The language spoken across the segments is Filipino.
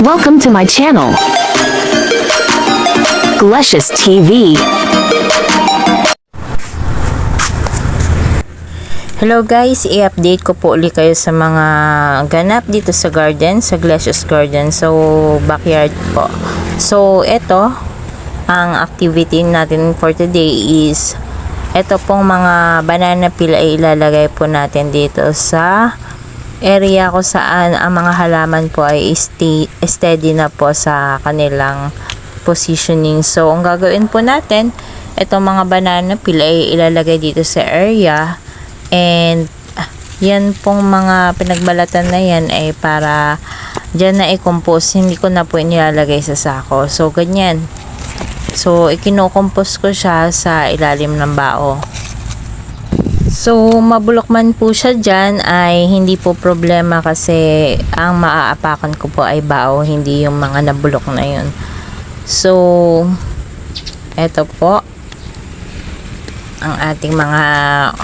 Welcome to my channel, Glecious TV. Hello guys, i-update ko po ulit kayo sa mga ganap dito sa garden, sa Glecious Garden. So, backyard po. So, ito, ang activity natin for today is ito pong mga banana peel ay ilalagay po natin dito sa area ko saan ang mga halaman po ay steady na po sa kanilang positioning. So, ang gagawin po natin, itong mga banana peel ay ilalagay dito sa area, and yan pong mga pinagbalatan na yan ay para dyan na i-compose. Hindi ko na po inilalagay sa sako. So, ganyan. So, ikinocompose ko siya sa ilalim ng bao. So, mabulok man po siya dyan ay hindi po problema kasi ang maaapakan ko po ay bao, hindi yung mga nabulok na yun. So, eto po ang ating mga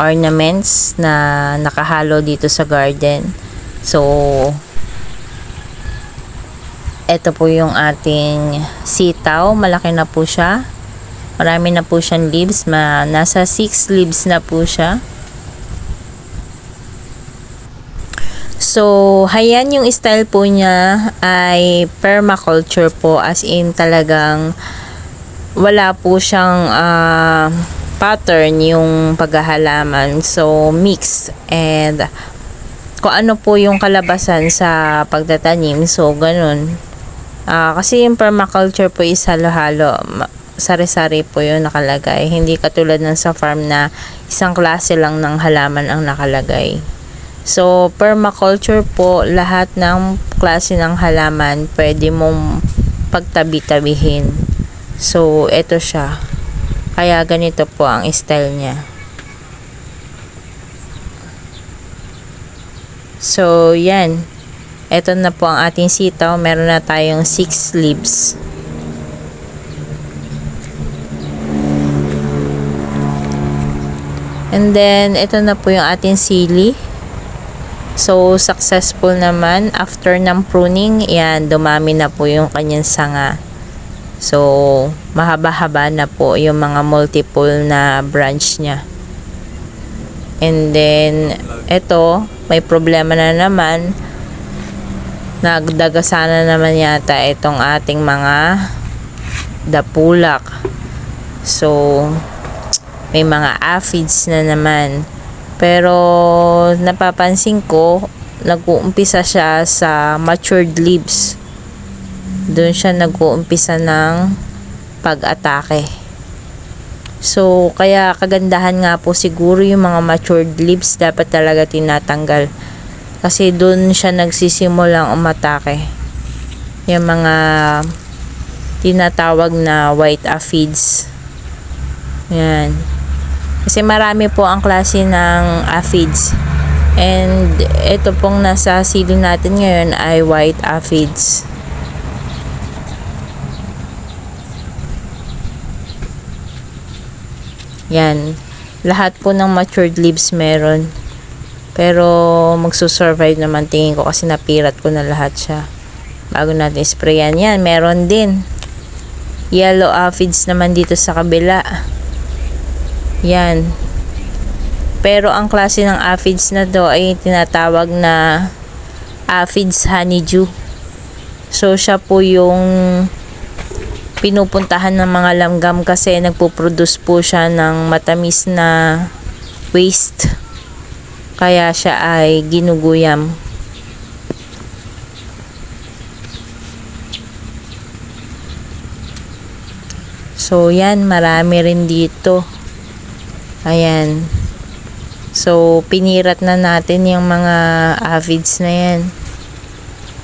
ornaments na nakahalo dito sa garden. So, eto po yung ating sitaw. Malaki na po siya. Marami na po siyang leaves. Nasa 6 leaves na po siya. So, hayan yung style po niya ay permaculture po, as in talagang wala po siyang pattern yung paghahalaman. So, mix, and kung ano po yung kalabasan sa pagtatanim. So, ganun. Kasi yung permaculture po is halo-halo. Sari-sari po yung nakalagay. Hindi katulad ng sa farm na isang klase lang ng halaman ang nakalagay. So, permaculture po, lahat ng klase ng halaman pwede mong pagtabi-tabihin. So, ito siya. Kaya ganito po ang style niya. So, yan. Ito na po ang ating sitaw. Meron na tayong 6 leaves. And then, ito na po yung ating sili. So, successful naman. After ng pruning, yan, dumami na po yung kanyang sanga. So, mahaba-haba na po yung mga multiple na branch niya. And then, ito, may problema na naman. Nagdagasana naman yata itong ating mga dapulak. So, may mga aphids na naman. Pero napapansin ko, nag-uumpisa siya sa matured leaves. Doon siya nag-uumpisa ng pag-atake. So, kaya kagandahan nga po siguro yung mga matured leaves dapat talaga tinatanggal. Kasi doon siya nagsisimulang umatake. Yung mga tinatawag na white aphids. Yan. Kasi marami po ang klase ng aphids. And ito pong nasa sili natin ngayon ay white aphids. Yan. Lahat po ng matured leaves meron. Pero magsusurvive naman tingin ko kasi napirat ko na lahat siya. Bago natin sprayan. Yan, meron din. Yellow aphids naman dito sa kabila. Yan. Pero ang klase ng aphids na to ay tinatawag na aphids honeydew. So, siya po yung pinupuntahan ng mga langgam kasi nagpo-produce po siya ng matamis na waste. Kaya siya ay ginuguyam. So, yan. Marami rin dito. Ayan. So, pinirat na natin yung mga aphids na yan.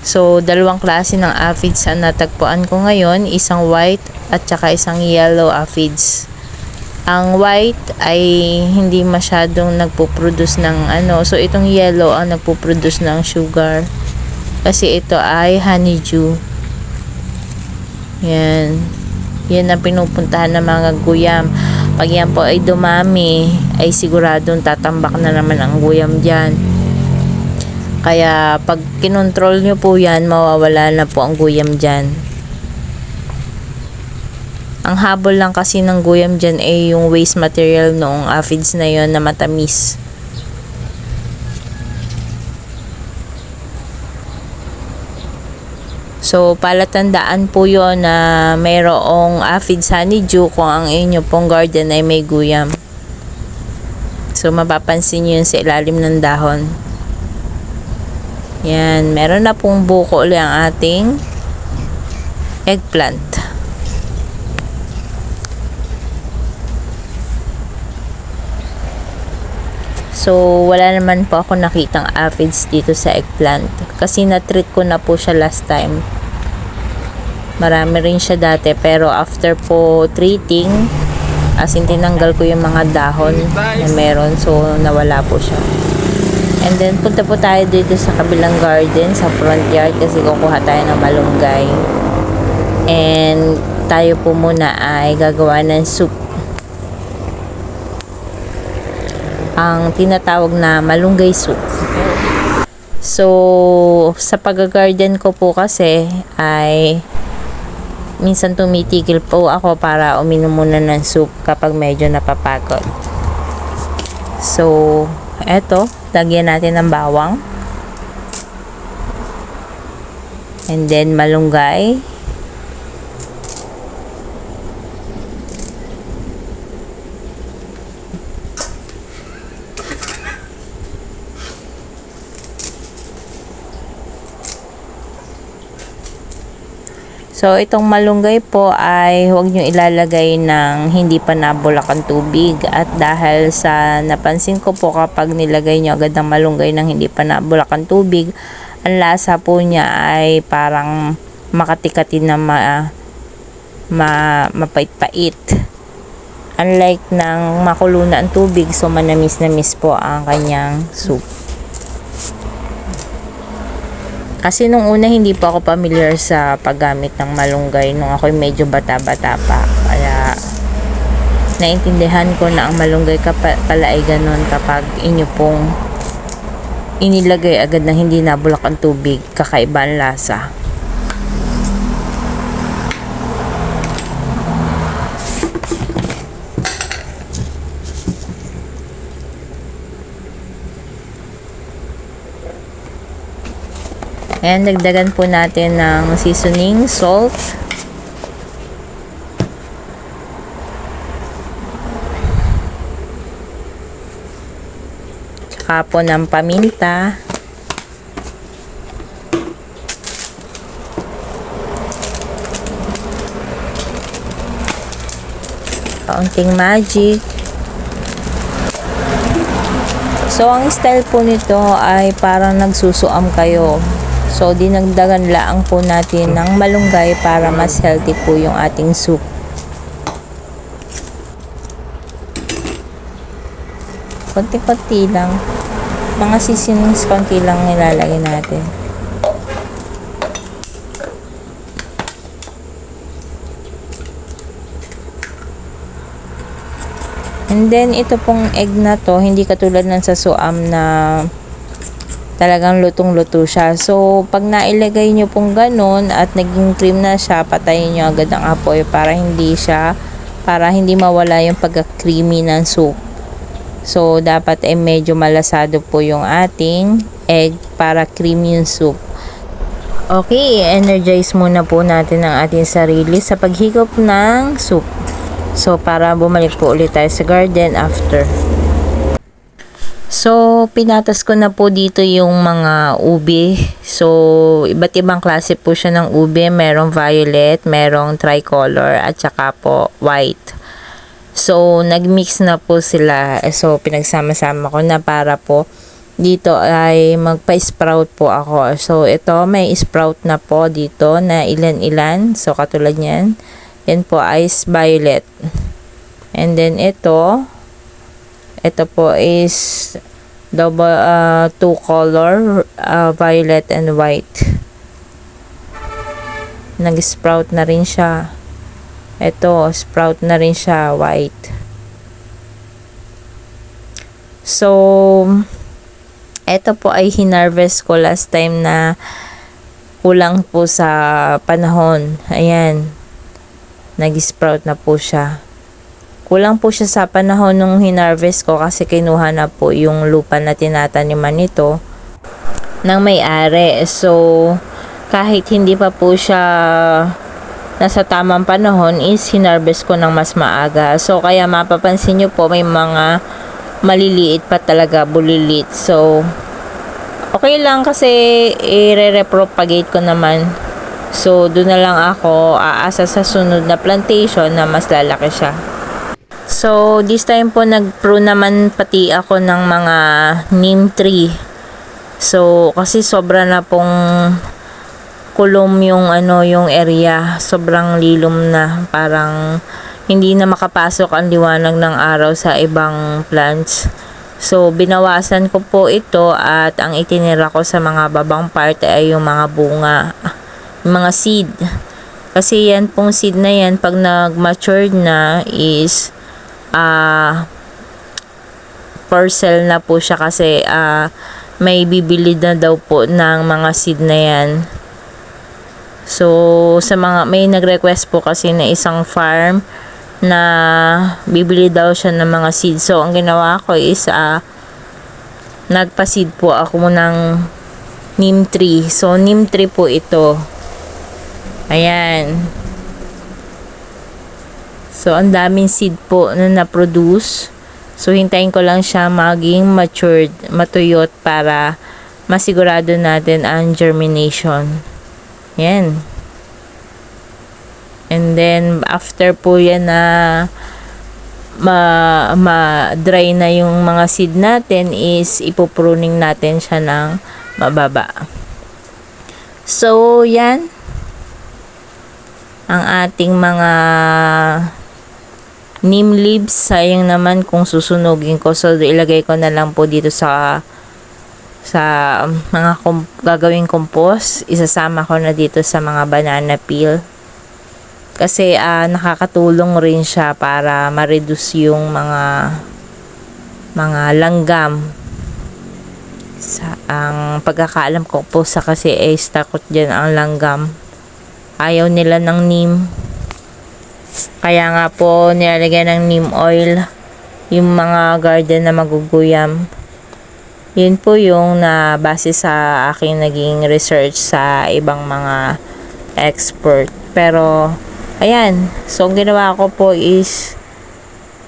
So, dalawang klase ng aphids ang natagpuan ko ngayon. Isang white at saka isang yellow aphids. Ang white ay hindi masyadong nagpo-produce ng ano. So, itong yellow ang nagpo-produce ng sugar. Kasi ito ay honeydew. Yan. Yan ang pinupuntahan ng mga guyam. Pag yan po ay dumami, ay siguradong tatambak na naman ang guyam dyan. Kaya pag kinontrol nyo po yan, mawawala na po ang guyam dyan. Ang habol lang kasi ng guyam dyan ay yung waste material noong aphids na yon na matamis. So, palatandaan po yun na mayroong aphids honeydew kung ang inyo pong garden ay may guyam. So, mapapansin nyo yun sa ilalim ng dahon. Yan, meron na pong buko ulit ang ating eggplant. So, wala naman po ako nakitang aphids dito sa eggplant. Kasi na-treat ko na po siya last time. Marami rin siya dati. Pero after po treating, as in tinanggal ko yung mga dahon na meron. So, nawala po siya. And then, punta po tayo dito sa kabilang garden, sa front yard. Kasi kukuha tayo ng malunggay. And, tayo po muna ay gagawa ng soup. Ang tinatawag na malunggay soup. So, sa pag-garden ko po kasi ay minsan tumitigil po ako para uminom muna ng soup kapag medyo napapagod. So, eto, lagyan natin ng bawang. And then malunggay. So, itong malunggay po ay huwag nyo ilalagay ng hindi pa nabulak ang tubig. At dahil sa napansin ko po kapag nilagay nyo agad ng malunggay ng hindi pa nabulak ang tubig, ang lasa po niya ay parang makatikati na mapait-pait. Unlike ng makulo na ang tubig, so manamis-namis po ang kanyang soup. Kasi nung una hindi pa ako familiar sa paggamit ng malunggay nung ako'y medyo bata-bata pa. Kaya naintindihan ko na ang malunggay pala ay ganun kapag inyo pong inilagay agad na hindi nabulak ang tubig, kakaiba ang lasa. Ayan, dagdagan po natin ng seasoning, salt. Tsaka po ng paminta. Kaunting magic. So, ang style po nito ay parang nagsusuam kayo. So, dinagdagan lang po natin ng malunggay para mas healthy po yung ating soup. Konti-konti lang. Mga seasonings konti lang nilalagay natin. And then, ito pong egg na to, hindi katulad ng sa suam na talagang lutong-luto siya. So, pag nailagay nyo pong ganun at naging cream na siya, patayin nyo agad ang apoy para hindi mawala yung pagka-creamy ng soup. So, dapat ay medyo malasado po yung ating egg para creamy yung soup. Okay, energize muna po natin ang ating sarili sa paghigop ng soup. So, para bumalik po ulit tayo sa garden after. So, pinatas ko na po dito yung mga ube. So, iba't ibang klase po siya ng ube. Merong violet, merong tricolor, at saka po white. So, nagmix na po sila. So, pinagsama-sama ko na para po dito ay magpa-sprout po ako. So, ito may sprout na po dito na ilan-ilan. So, katulad niyan. Yan po is violet. And then ito po is two color, violet and white. Nag-sprout na rin siya. Ito, sprout na rin siya, white. So, Ito po ay hinarvest ko last time na kulang po sa panahon. Ayan. Nag-sprout na po siya. Kulang po siya sa panahon nung hinarvest ko kasi kinuha na po yung lupa na tinataniman nito ng may-ari. So, kahit hindi pa po siya nasa tamang panahon is hinarvest ko ng mas maaga. So, kaya mapapansin nyo po may mga maliliit pa talaga, bulilit. So, okay lang kasi i-repropagate ko naman. So, doon na lang ako aasa sa sunod na plantation na mas lalaki siya. So, this time po nag-prune naman pati ako ng mga neem tree. So, kasi sobra na pong kulom yung yung area. Sobrang lilom na, parang hindi na makapasok ang liwanag ng araw sa ibang plants. So, binawasan ko po ito at ang itinira ko sa mga babang part ay yung mga bunga, yung mga seed. Kasi yan pong seed na yan, pag nag-matured na is for sale na po siya kasi may bibili na daw po ng mga seed na yan. So, sa mga, may nag-request po kasi na isang farm na bibili daw siya ng mga seed. So, ang ginawa ko is nagpa-seed po ako ng neem tree. So, neem tree po ito. Ayan. So, ang daming seed po na na-produce. So, hintayin ko lang siya maging matured, matuyot para masigurado natin ang germination. Yan. And then, after po yan na ma-dry na yung mga seed natin is ipupruning natin siya ng mababa. So, yan. Ang ating mga neem leaves. Sayang naman kung susunugin ko. So, ilagay ko na lang po dito sa mga gagawing compost. Isasama ko na dito sa mga banana peel. Kasi nakakatulong rin siya para ma-reduce yung mga langgam. Ang pagkakaalam ko po sa kasi takot dyan ang langgam. Ayaw nila ng neem. Kaya nga po nilalagyan ng neem oil yung mga garden na maguguyam. Yun po yung base sa aking naging research sa ibang mga expert. Pero, ayan. So, ang ginawa ko po is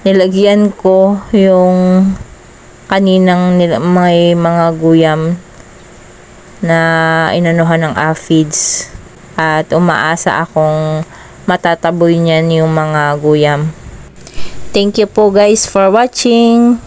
nilagyan ko yung kaninang may mga guyam na inanuhan ng aphids. At umaasa akong matataboy niyan yung mga guyam. Thank you po guys for watching.